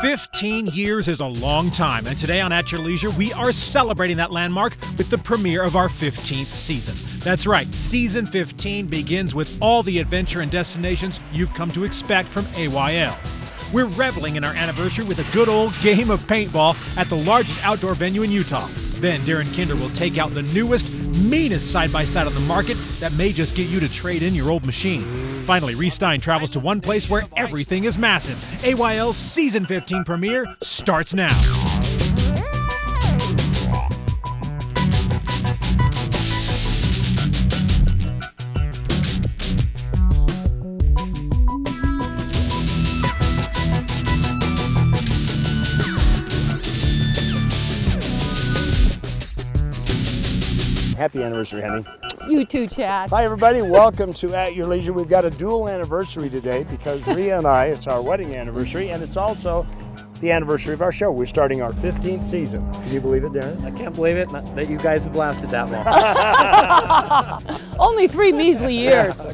15 years is a long time, and today on At Your Leisure, we are celebrating that landmark with the premiere of our 15th season. That's right, Season 15 begins with all the adventure and destinations you've come to expect from AYL. We're reveling in our anniversary with a good old game of paintball at the largest outdoor venue in Utah. Then Darren Kinder will take out the newest, meanest side-by-side on the market that may just get you to trade in your old machine. Finally, Reece travels to one place where everything is massive. AYL's Season 15 premiere starts now. Happy anniversary, honey. You too, Chad. Hi, everybody. Welcome to At Your Leisure. We've got a dual anniversary today because Ria and I, it's our wedding anniversary, and it's also the anniversary of our show. We're starting our 15th season. Can you believe it, Darren? I can't believe it that you guys have lasted that long. Only 3 measly years.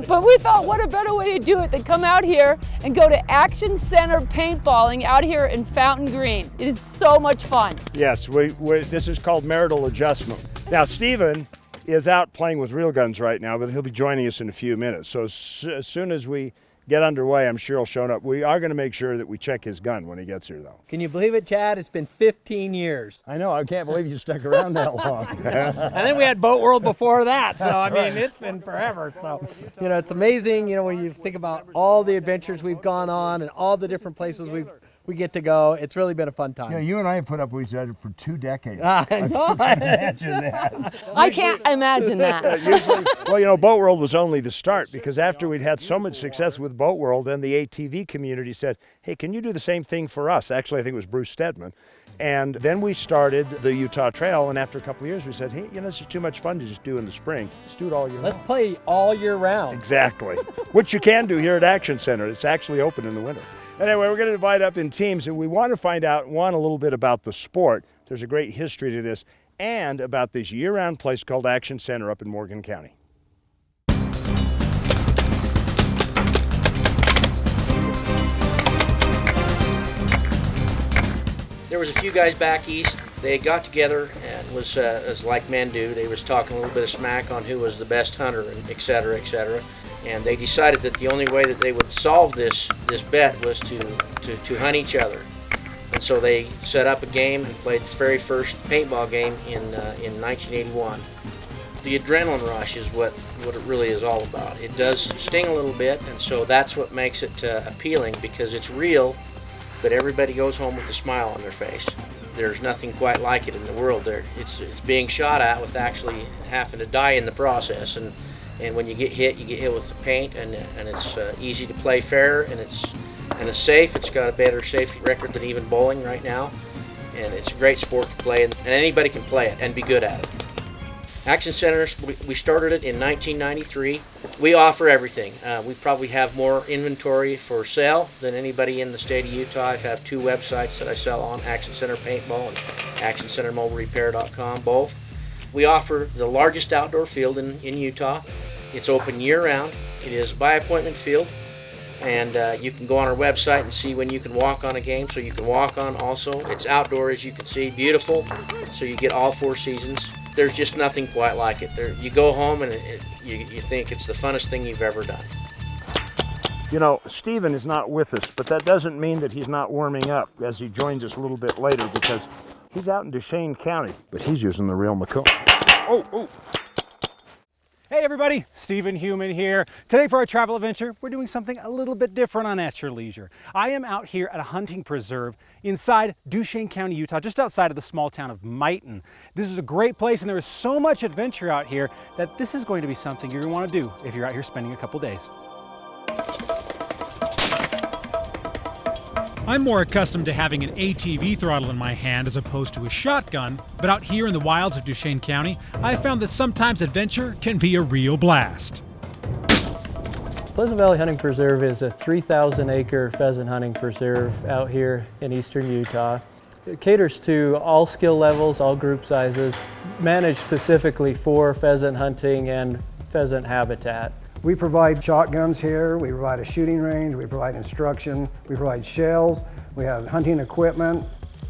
But we thought, what a better way to do it than come out here and go to Action Center Paintballing out here in Fountain Green. It is so much fun. Yes, this is called marital adjustment. Now, Stephen is out playing with real guns right now, but he'll be joining us in a few minutes. So as soon as we get underway, I'm sure he'll show up. We are going to make sure that we check his gun when he gets here, though. Can you believe it, Chad? It's been 15 years. I know. I can't believe you stuck around that long. And then we had Boat World before that. So, I mean, it's been forever. So, you know, it's amazing, you know, when you think about all the adventures we've gone on and all the different places we get to go. It's really been a fun time. Yeah, you and I have put up with each other for 2 decades. I know. Imagine that. I can't imagine that. Usually, well, you know, Boat World was only the start, because after we'd had so much success with Boat World, then the ATV community said, hey, can you do the same thing for us? Actually, I think it was Bruce Stedman. And then we started the Utah Trail, and after a couple of years, we said, hey, you know, this is too much fun to just do in the spring. Let's do it all year round. Let's play all year round. Exactly. Which you can do here at Action Center. It's actually open in the winter. Anyway, we're going to divide up in teams, and we want to find out, a little bit about the sport. There's a great history to this, and about this year-round place called Action Center up in Morgan County. There was a few guys back east. They got together and was as like men do. They was talking a little bit of smack on who was the best hunter, and et cetera, et cetera. And they decided that the only way that they would solve this bet was to hunt each other. And so they set up a game and played the very first paintball game in 1981. The adrenaline rush is what it really is all about. It does sting a little bit, and so that's what makes it appealing, because it's real, but everybody goes home with a smile on their face. There's nothing quite like it in the world. It's being shot at with actually having to die in the process. And when you get hit with the paint, and it's easy to play fair, and it's safe. It's got a better safety record than even bowling right now, and it's a great sport to play, and anybody can play it and be good at it. Action Center, we started it in 1993. We offer everything. We probably have more inventory for sale than anybody in the state of Utah. I have 2 websites that I sell on, Action Center Paintball and ActionCenterMobileRepair.com, both. We offer the largest outdoor field in Utah. It's open year-round. It is by appointment field, and you can go on our website and see when you can walk on a game, so you can walk on also. It's outdoor, as you can see, beautiful, so you get all 4 seasons. There's just nothing quite like it. You go home and you think it's the funnest thing you've ever done. You know, Stephen is not with us, but that doesn't mean that he's not warming up as he joins us a little bit later, because he's out in Duchesne County, but he's using the real McComb. Oh! Hey everybody, Stephen Heumann here. Today for our travel adventure, we're doing something a little bit different on At Your Leisure. I am out here at a hunting preserve inside Duchesne County, Utah, just outside of the small town of Mighton. This is a great place, and there is so much adventure out here that this is going to be something you're going to want to do if you're out here spending a couple days. I'm more accustomed to having an ATV throttle in my hand as opposed to a shotgun, but out here in the wilds of Duchesne County, I found that sometimes adventure can be a real blast. Pleasant Valley Hunting Preserve is a 3,000-acre pheasant hunting preserve out here in eastern Utah. It caters to all skill levels, all group sizes, managed specifically for pheasant hunting and pheasant habitat. We provide shotguns here, we provide a shooting range, we provide instruction, we provide shells, We have hunting equipment.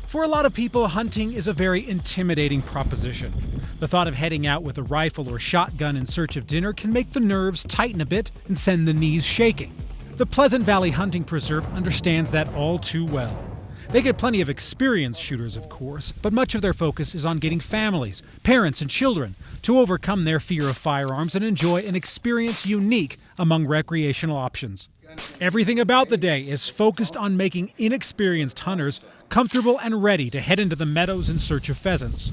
For a lot of people, hunting is a very intimidating proposition. The thought of heading out with a rifle or shotgun in search of dinner can make the nerves tighten a bit and send the knees shaking. The Pleasant Valley Hunting Preserve understands that all too well. They get plenty of experienced shooters, of course, but much of their focus is on getting families, parents, and children to overcome their fear of firearms and enjoy an experience unique among recreational options. Everything about the day is focused on making inexperienced hunters comfortable and ready to head into the meadows in search of pheasants.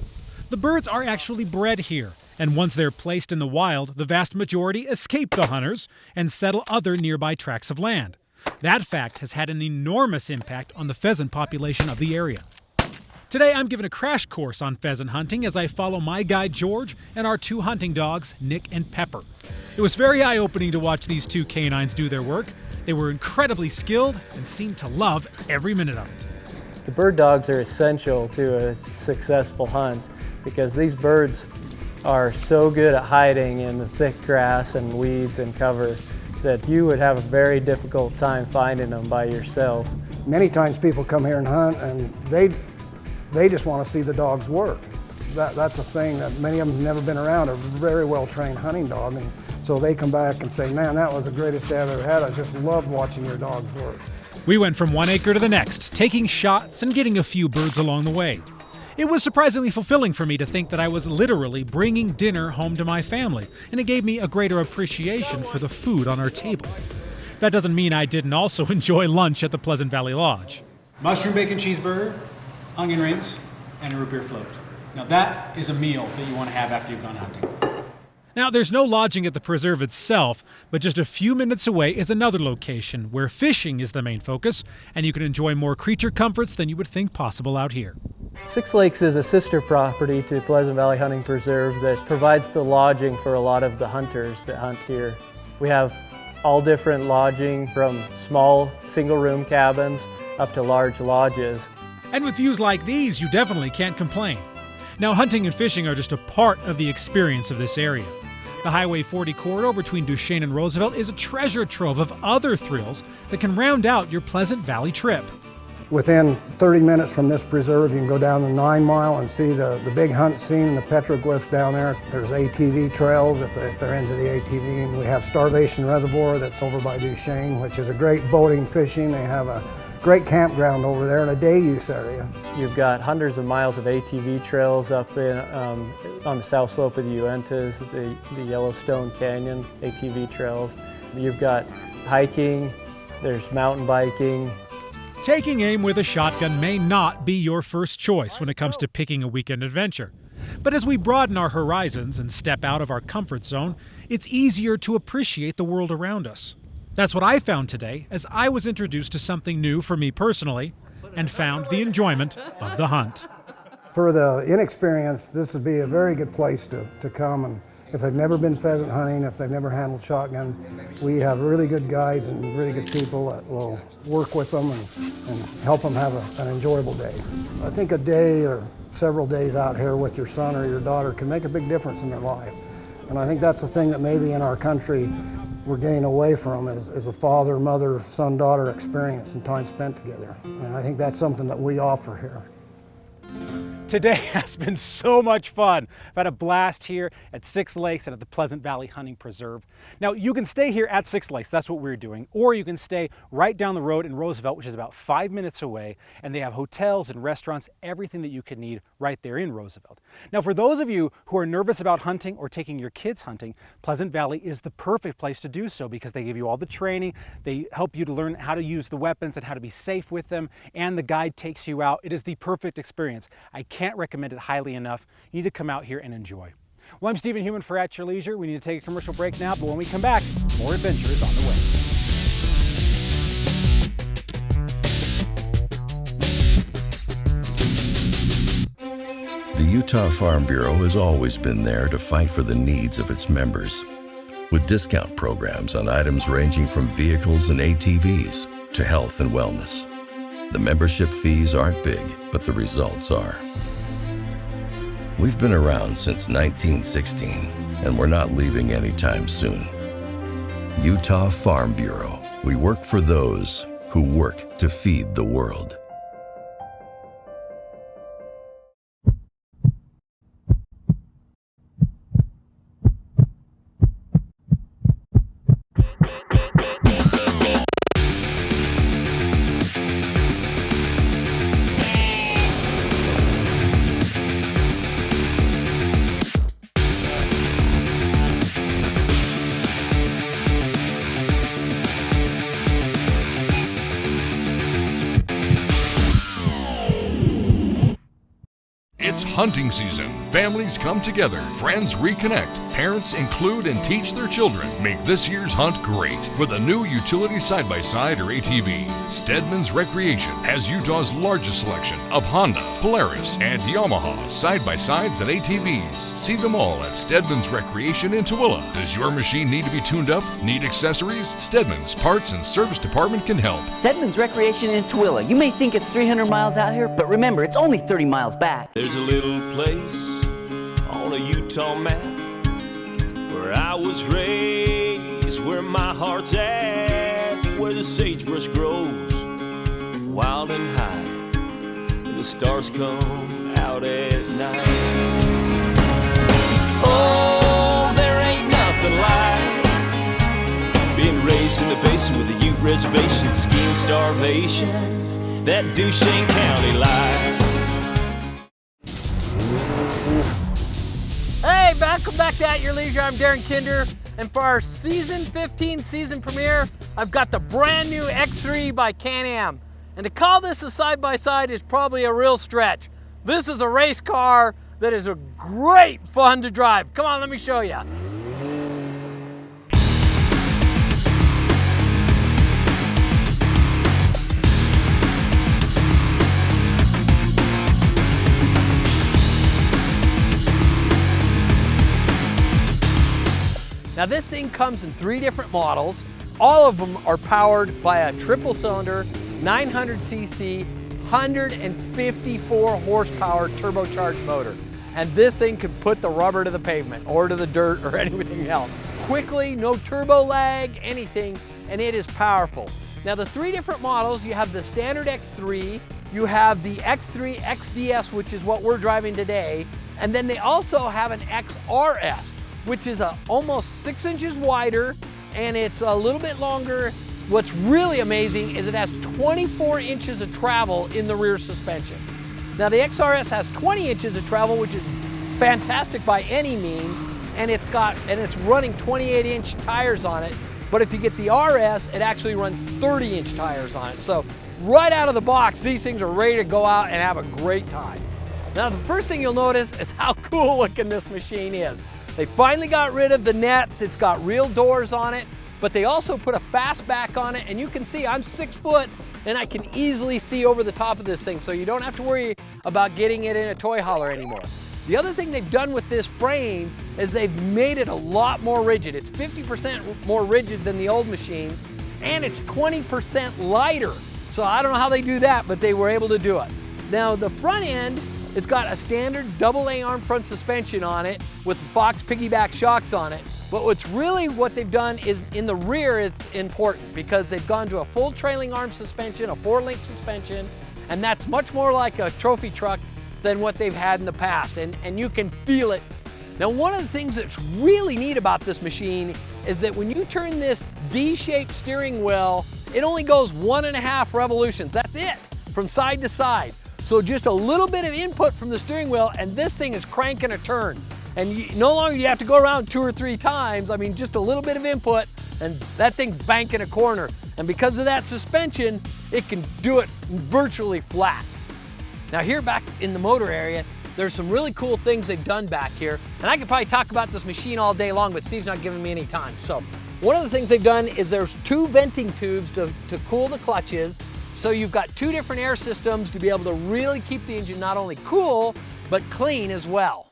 The birds are actually bred here, and once they're placed in the wild, the vast majority escape the hunters and settle other nearby tracts of land. That fact has had an enormous impact on the pheasant population of the area. Today I'm given a crash course on pheasant hunting as I follow my guide George and our 2 hunting dogs, Nick and Pepper. It was very eye-opening to watch these 2 canines do their work. They were incredibly skilled and seemed to love every minute of it. The bird dogs are essential to a successful hunt because these birds are so good at hiding in the thick grass and weeds and cover that you would have a very difficult time finding them by yourself. Many times people come here and hunt and they just want to see the dogs work. That's a thing that many of them have never been around a very well-trained hunting dog, and so they come back and say, man, that was the greatest day I've ever had. I just loved watching your dogs work. We went from one acre to the next, taking shots and getting a few birds along the way. It was surprisingly fulfilling for me to think that I was literally bringing dinner home to my family, and it gave me a greater appreciation for the food on our table. That doesn't mean I didn't also enjoy lunch at the Pleasant Valley Lodge. Mushroom bacon cheeseburger, onion rings, and a root beer float. Now that is a meal that you want to have after you've gone hunting. Now, there's no lodging at the preserve itself, but just a few minutes away is another location where fishing is the main focus, and you can enjoy more creature comforts than you would think possible out here. Six Lakes is a sister property to Pleasant Valley Hunting Preserve that provides the lodging for a lot of the hunters that hunt here. We have all different lodging from small single-room cabins up to large lodges. And with views like these, you definitely can't complain. Now, hunting and fishing are just a part of the experience of this area. The Highway 40 corridor between Duchesne and Roosevelt is a treasure trove of other thrills that can round out your Pleasant Valley trip. Within 30 minutes from this preserve, you can go down the 9 Mile and see the big hunt scene and the petroglyphs down there. There's ATV trails if they're into the ATV. And we have Starvation Reservoir that's over by Duchesne, which is a great boating, fishing. They have a great campground over there and a day use area. You've got hundreds of miles of ATV trails up in, on the south slope of the Uintas, the Yellowstone Canyon ATV trails. You've got hiking, there's mountain biking. Taking aim with a shotgun may not be your first choice when it comes to picking a weekend adventure. But as we broaden our horizons and step out of our comfort zone, it's easier to appreciate the world around us. That's what I found today as I was introduced to something new for me personally and found the enjoyment of the hunt. For the inexperienced, this would be a very good place to come, and if they've never been pheasant hunting, if they've never handled shotgun, we have really good guides and really good people that will work with them and help them have an enjoyable day. I think a day or several days out here with your son or your daughter can make a big difference in their life. And I think that's the thing that maybe in our country we're getting away from is a father, mother, son, daughter experience and time spent together. And I think that's something that we offer here. Today has been so much fun. I've had a blast here at Six Lakes and at the Pleasant Valley Hunting Preserve. Now, you can stay here at Six Lakes, that's what we're doing, or you can stay right down the road in Roosevelt, which is about 5 minutes away, and they have hotels and restaurants, everything that you could need right there in Roosevelt. Now, for those of you who are nervous about hunting or taking your kids hunting, Pleasant Valley is the perfect place to do so because they give you all the training, they help you to learn how to use the weapons and how to be safe with them, and the guide takes you out. It is the perfect experience. I can't recommend it highly enough. You need to come out here and enjoy. Well, I'm Stephen Heumann for At Your Leisure. We need to take a commercial break now, but when we come back, more adventure is on the way. The Utah Farm Bureau has always been there to fight for the needs of its members. With discount programs on items ranging from vehicles and ATVs to health and wellness. The membership fees aren't big, but the results are. We've been around since 1916, and we're not leaving anytime soon. Utah Farm Bureau. We work for those who work to feed the world. It's hunting season. Families come together, friends reconnect, parents include and teach their children. Make this year's hunt great with a new utility side-by-side or ATV. Steadman's Recreation has Utah's largest selection of Honda, Polaris, and Yamaha side-by-sides and ATVs. See them all at Steadman's Recreation in Tooele. Does your machine need to be tuned up? Need accessories? Steadman's Parts and Service Department can help. Steadman's Recreation in Tooele. You may think it's 300 miles out here, but remember, it's only 30 miles back. There's a little place on a Utah map where I was raised, where my heart's at, where the sagebrush grows wild and high, and the stars come out at night. Oh, there ain't nothing like being raised in the basin with a Ute reservation, skiing starvation, that Duchesne County life. Hey, welcome back to At Your Leisure. I'm Darren Kinder, and for our season 15 season premiere, I've got the brand new X3 by Can-Am. And to call this a side-by-side is probably a real stretch. This is a race car that is a great fun to drive. Come on, let me show you. Now this thing comes in 3 different models. All of them are powered by a triple cylinder, 900cc, 154 horsepower turbocharged motor. And this thing can put the rubber to the pavement or to the dirt or anything else. Quickly, no turbo lag, anything, and it is powerful. Now the 3 different models, you have the standard X3, you have the X3 XDS, which is what we're driving today, and then they also have an XRS, which is almost 6 inches wider, and it's a little bit longer. What's really amazing is it has 24 inches of travel in the rear suspension. Now the XRS has 20 inches of travel, which is fantastic by any means, and it's running 28-inch tires on it. But if you get the RS, it actually runs 30-inch tires on it. So right out of the box, these things are ready to go out and have a great time. Now the first thing you'll notice is how cool looking this machine is. They finally got rid of the nets. It's got real doors on it, but they also put a fastback on it, and you can see I'm 6 foot and I can easily see over the top of this thing, so you don't have to worry about getting it in a toy hauler anymore. The other thing they've done with this frame is they've made it a lot more rigid. It's 50% more rigid than the old machines, and it's 20% lighter. So I don't know how they do that, but they were able to do it. Now the front end, it's got a standard AA arm front suspension on it with Fox piggyback shocks on it. But what they've done is in the rear is important because they've gone to a full trailing arm suspension, a 4-link suspension, and that's much more like a trophy truck than what they've had in the past, and you can feel it. Now one of the things that's really neat about this machine is that when you turn this D-shaped steering wheel, it only goes 1.5 revolutions. That's it, from side to side. So just a little bit of input from the steering wheel and this thing is cranking a turn. And no longer do you have to go around 2 or 3 times. I mean, just a little bit of input and that thing's banking a corner. And because of that suspension, it can do it virtually flat. Now here back in the motor area, there's some really cool things they've done back here. And I could probably talk about this machine all day long, but Steve's not giving me any time. So one of the things they've done is there's 2 venting tubes to cool the clutches. So you've got 2 different air systems to be able to really keep the engine not only cool, but clean as well.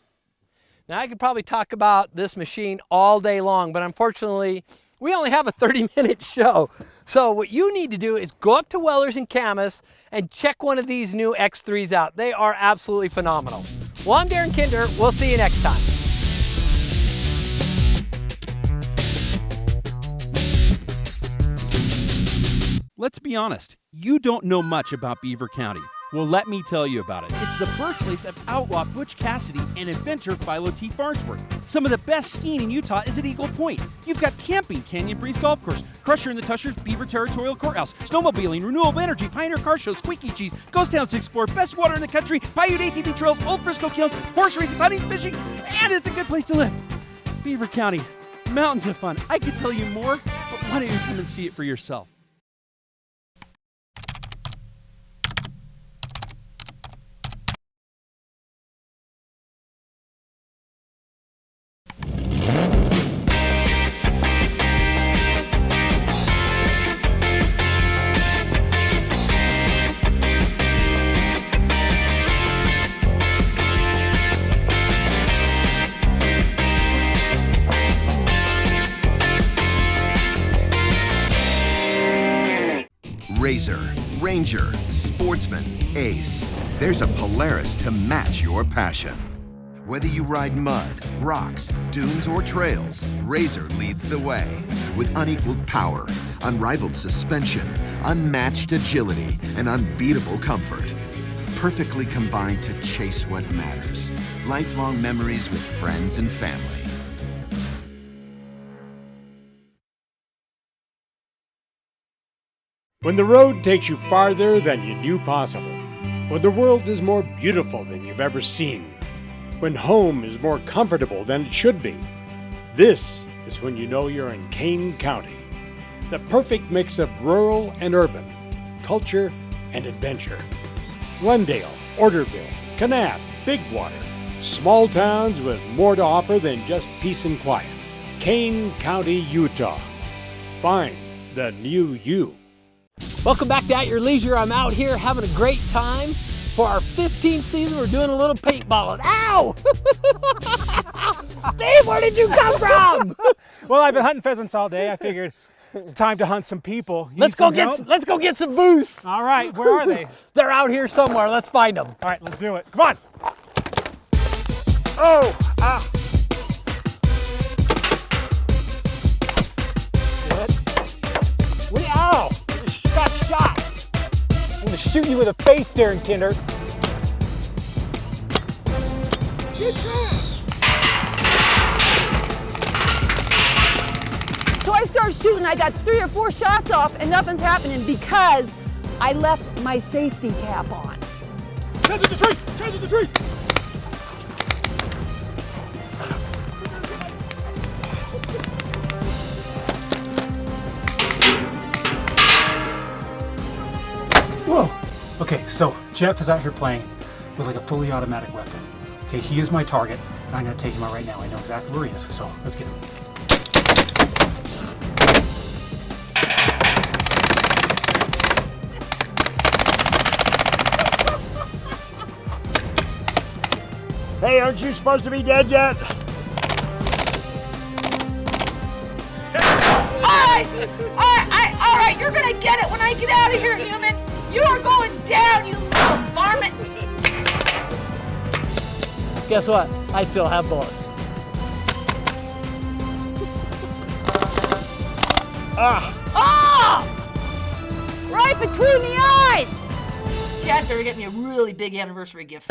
Now I could probably talk about this machine all day long, but unfortunately, we only have a 30-minute show. So what you need to do is go up to Weller's in Camas and check one of these new X3s out. They are absolutely phenomenal. Well, I'm Darren Kinder. We'll see you next time. Let's be honest, you don't know much about Beaver County. Well, let me tell you about it. It's the birthplace of outlaw Butch Cassidy and adventurer Philo T. Farnsworth. Some of the best skiing in Utah is at Eagle Point. You've got camping, Canyon Breeze Golf Course, Crusher in the Tushers, Beaver Territorial Courthouse, snowmobiling, Renewable Energy, Pioneer Car Show, Squeaky Cheese, Ghost Towns to explore, best water in the country, Paiute ATV trails, Old Frisco Kilns, horse racing, hunting, fishing, and it's a good place to live. Beaver County, mountains of fun. I could tell you more, but why don't you come and see it for yourself? Cruiser, Ranger, Sportsman, Ace. There's a Polaris to match your passion. Whether you ride mud, rocks, dunes, or trails, Razor leads the way. With unequaled power, unrivaled suspension, unmatched agility, and unbeatable comfort. Perfectly combined to chase what matters. Lifelong memories with friends and family. When the road takes you farther than you knew possible. When the world is more beautiful than you've ever seen. When home is more comfortable than it should be. This is when you know you're in Kane County. The perfect mix of rural and urban, culture and adventure. Glendale, Orderville, Can-Am, Bigwater. Small towns with more to offer than just peace and quiet. Kane County, Utah. Find the new you. Welcome back to At Your Leisure. I'm out here having a great time. For our 15th season, we're doing a little paintballing. Ow! Steve, where did you come from? Well, I've been hunting pheasants all day. I figured it's time to hunt some people. Let's go get some booze. All right, where are they? They're out here somewhere. Let's find them. All right, let's do it. Come on. Oh, ah. Ow! You got shot. I'm gonna shoot you with a face, Darren Kinder. So I start shooting, I got 3 or 4 shots off and nothing's happening because I left my safety cap on. Chase the tree! Chase the tree! Whoa! Okay, so Jeff is out here playing with like a fully automatic weapon. Okay, he is my target, and I'm gonna take him out right now. I know exactly where he is, so let's get him. Hey, aren't you supposed to be dead yet? All right, you're gonna get it when I get out of here, human. You are going down, you little varmint. Guess what? I still have bullets. Right between the eyes. Chad better get me a really big anniversary gift.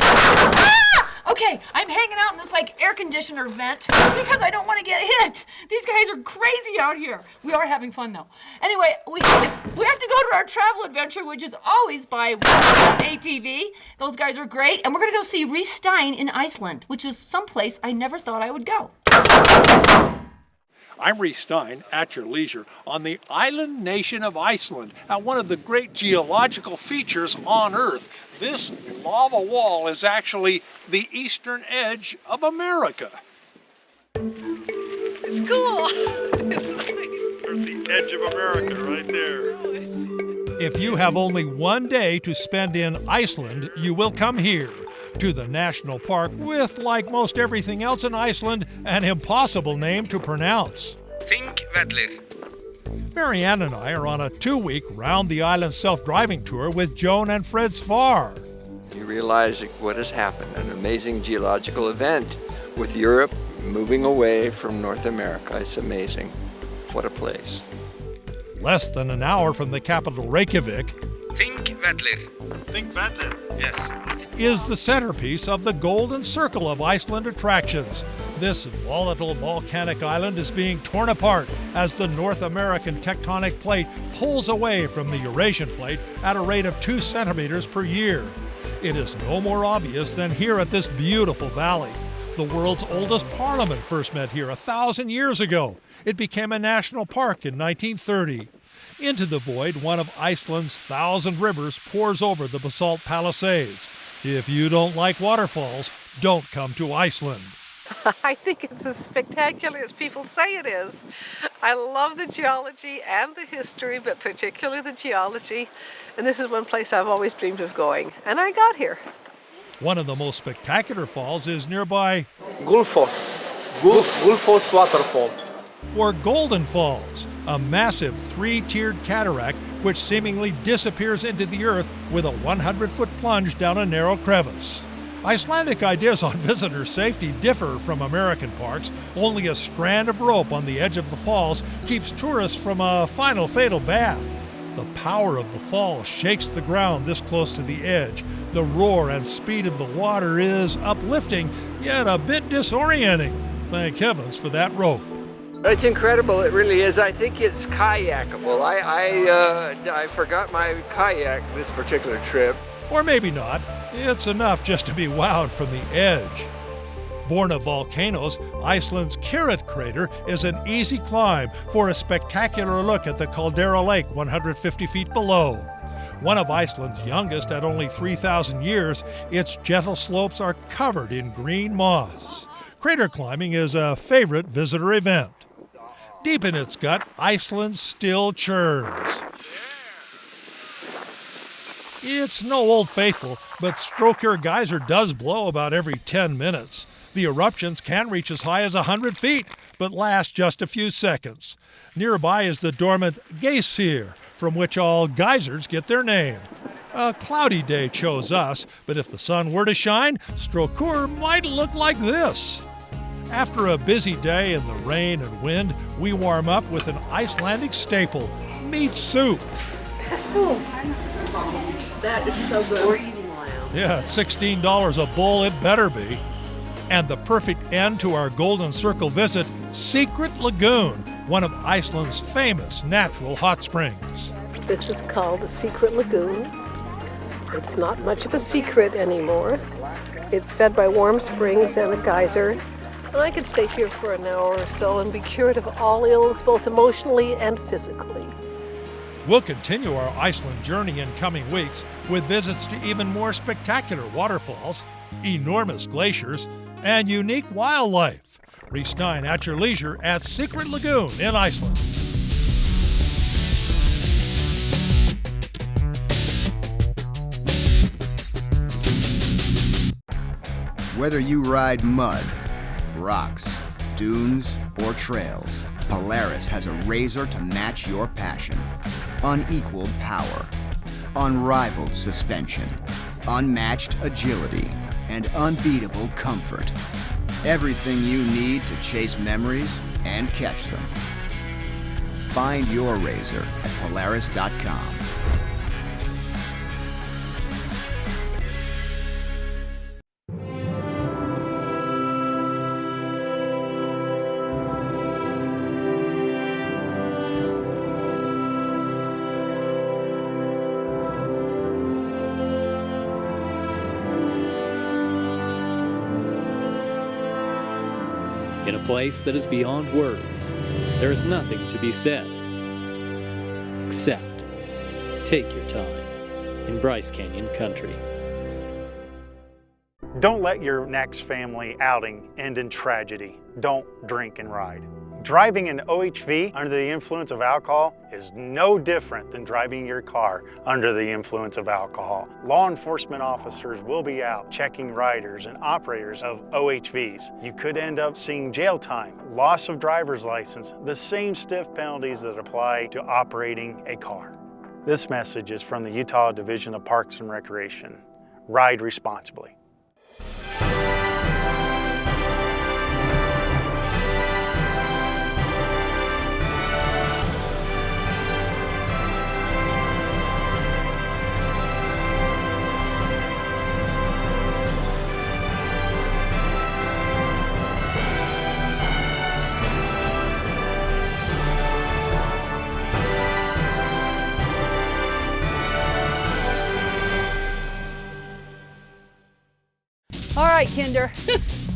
Okay, I'm hanging out in this like air conditioner vent because I don't want to get hit. These guys are crazy out here. We are having fun though. Anyway, we have to go to our travel adventure, which is always by ATV. Those guys are great, and we're gonna go see Reece in Iceland, which is someplace I never thought I would go. I'm Reece Stein, at your leisure, on the island nation of Iceland, at one of the great geological features on Earth. This lava wall is actually the eastern edge of America. It's cool. It's nice. There's the edge of America right there. If you have only one day to spend in Iceland, you will come here to the national park with, like most everything else in Iceland, an impossible name to pronounce. Þingvellir. Marianne and I are on a 2-week round the island self-driving tour with Joan and Fred Svar. You realize what has happened, an amazing geological event with Europe moving away from North America. It's amazing. What a place. Less than an hour from the capital Reykjavik, Þingvellir, yes, is the centerpiece of the Golden Circle of Iceland attractions. This volatile volcanic island is being torn apart as the North American tectonic plate pulls away from the Eurasian plate at a rate of 2 centimeters per year. It is no more obvious than here at this beautiful valley. The world's oldest parliament first met here 1,000 years ago. It became a national park in 1930. Into the void, one of Iceland's 1,000 rivers pours over the basalt palisades. If you don't like waterfalls, don't come to Iceland. I think it's as spectacular as people say it is. I love the geology and the history, but particularly the geology. And this is one place I've always dreamed of going. And I got here. One of the most spectacular falls is nearby Gullfoss waterfall. Or Golden Falls, a massive 3-tiered cataract which seemingly disappears into the earth with a 100-foot plunge down a narrow crevice. Icelandic ideas on visitor safety differ from American parks. Only a strand of rope on the edge of the falls keeps tourists from a final fatal bath. The power of the fall shakes the ground this close to the edge. The roar and speed of the water is uplifting, yet a bit disorienting. Thank heavens for that rope. It's incredible, it really is. I think it's kayakable. I forgot my kayak this particular trip. Or maybe not. It's enough just to be wowed from the edge. Born of volcanoes, Iceland's Carrot Crater is an easy climb for a spectacular look at the Caldera Lake 150 feet below. One of Iceland's youngest at only 3,000 years, its gentle slopes are covered in green moss. Crater climbing is a favorite visitor event. Deep in its gut, Iceland still churns. It's no Old Faithful, but Strokir Geyser does blow about every 10 minutes. The eruptions can reach as high as 100 feet, but last just a few seconds. Nearby is the dormant Geysir, from which all geysers get their name. A cloudy day chose us, but if the sun were to shine, Strokir might look like this. After a busy day in the rain and wind, we warm up with an Icelandic staple, meat soup. That is so good. Yeah, it's $16 a bowl, it better be. And the perfect end to our Golden Circle visit, Secret Lagoon, one of Iceland's famous natural hot springs. This is called the Secret Lagoon. It's not much of a secret anymore. It's fed by warm springs and a geyser. And I could stay here for an hour or so and be cured of all ills, both emotionally and physically. We'll continue our Iceland journey in coming weeks with visits to even more spectacular waterfalls, enormous glaciers, and unique wildlife. Reece Stein at your leisure at Secret Lagoon in Iceland. Whether you ride mud, rocks, dunes, or trails, Polaris has a razor to match your passion. Unequaled power, unrivaled suspension, unmatched agility, and unbeatable comfort. Everything you need to chase memories and catch them. Find your razor at Polaris.com. In a place that is beyond words, there is nothing to be said, except take your time in Bryce Canyon country. Don't let your next family outing end in tragedy. Don't drink and ride. Driving an OHV under the influence of alcohol is no different than driving your car under the influence of alcohol. Law enforcement officers will be out checking riders and operators of OHVs. You could end up seeing jail time, loss of driver's license, the same stiff penalties that apply to operating a car. This message is from the Utah Division of Parks and Recreation. Ride responsibly. All right, Kinder,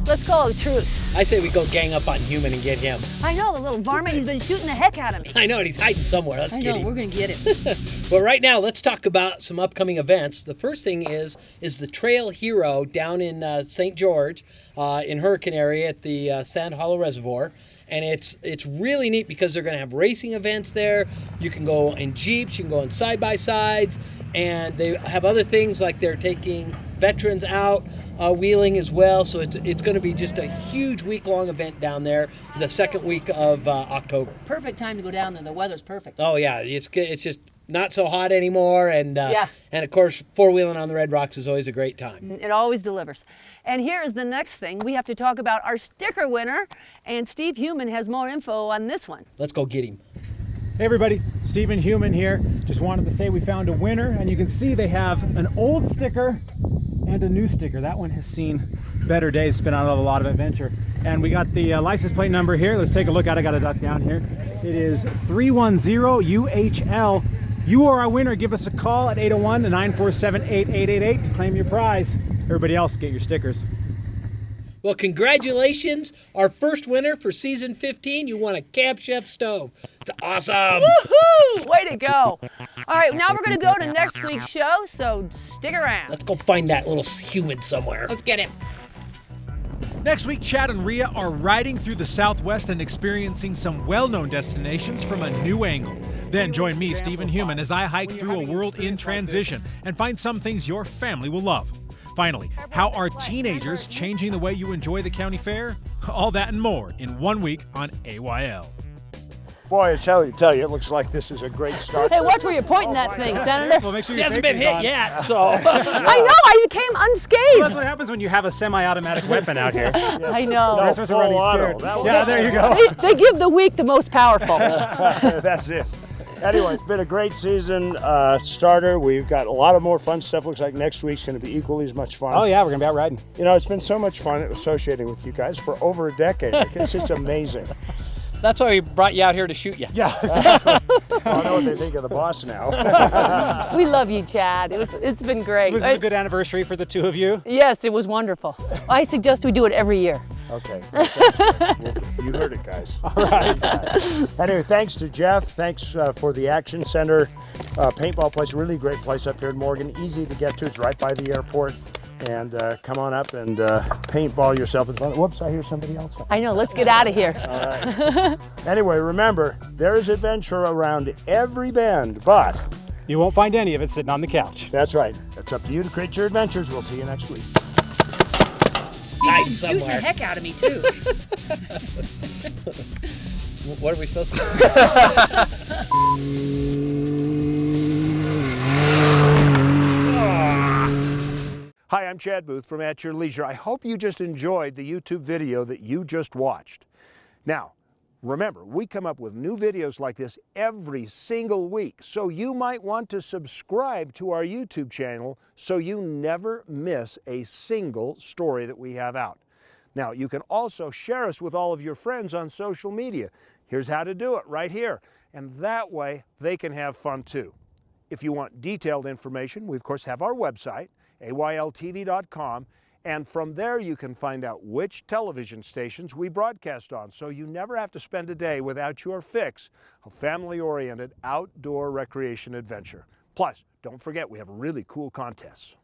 let's call a truce. I say we go gang up on Human and get him. I know, the little varmint, he's been shooting the heck out of me. I know, and he's hiding somewhere. Let's get him. We're gonna get him. Well, right now, let's talk about some upcoming events. The first thing is the Trail Hero down in St. George, in Hurricane area at the Sand Hollow Reservoir. And it's really neat because they're going to have racing events there. You can go in Jeeps, you can go on side-by-sides, and they have other things like they're taking veterans out wheeling as well. So it's going to be just a huge week-long event down there the second week of October. Perfect time to go down there. The weather's perfect. Oh, yeah. It's just not so hot anymore, and of course, four-wheeling on the Red Rocks is always a great time. It always delivers. And here is the next thing. We have to talk about our sticker winner, and Steve Human has more info on this one. Let's go get him. Hey everybody, Stephen Human here. Just wanted to say we found a winner, and you can see they have an old sticker and a new sticker. That one has seen better days. It's been on a lot of adventure. And we got the license plate number here. Let's take a look at it. I got it ducked down here. It is 310UHL. You are our winner. Give us a call at 801-947-8888 to claim your prize. Everybody else, get your stickers. Well, congratulations. Our first winner for season 15. You won a Camp Chef stove. It's awesome. Woohoo! Way to go. All right, now we're going to go to next week's show, so stick around. Let's go find that little human somewhere. Let's get him. Next week, Chad and Ria are riding through the Southwest and experiencing some well-known destinations from a new angle. Then join me, Stephen Human, as I hike through a world in transition and find some things your family will love. Finally, how are teenagers changing the way you enjoy the county fair? All that and more in 1 week on AYL. Boy, I tell you, it looks like this is a great start. Hey, watch where you're pointing that thing, Senator. Well, make sure she hasn't been hit yet, so. I know, I came unscathed. Well, that's what happens when you have a semi-automatic weapon out here. I know. The rest of us are running scared. Yeah, there you go. They give the weak the most powerful. That's it. Anyway, it's been a great season starter. We've got a lot of more fun stuff. Looks like next week's going to be equally as much fun. Oh yeah, we're going to be out riding. You know, it's been so much fun associating with you guys for over a decade. It's just amazing. That's why we brought you out here to shoot you. Yeah, exactly. Well, I know what they think of the boss now. We love you, Chad. It's been great. Was this a good anniversary for the two of you? Yes, it was wonderful. I suggest we do it every year. Okay. Well, you heard it, guys. All right. Anyway, thanks to Jeff. Thanks for the Action Center Paintball place. Really great place up here in Morgan. Easy to get to. It's right by the airport. And come on up and paintball yourself. Whoops, I hear somebody else. I know. Let's get out of here. All right. Anyway, remember, there is adventure around every bend, but you won't find any of it sitting on the couch. That's right. It's up to you to create your adventures. We'll see you next week. He's been shooting the heck out of me, too. What are we supposed to do? Hi, I'm Chad Booth from At Your Leisure. I hope you just enjoyed the YouTube video that you just watched. Now, remember, we come up with new videos like this every single week, so you might want to subscribe to our YouTube channel so you never miss a single story that we have out. Now, you can also share us with all of your friends on social media. Here's how to do it right here, and that way they can have fun too. If you want detailed information, we of course have our website, AYLTV.com, and from there you can find out which television stations we broadcast on, so you never have to spend a day without your fix of family-oriented outdoor recreation adventure. Plus, don't forget we have really cool contests.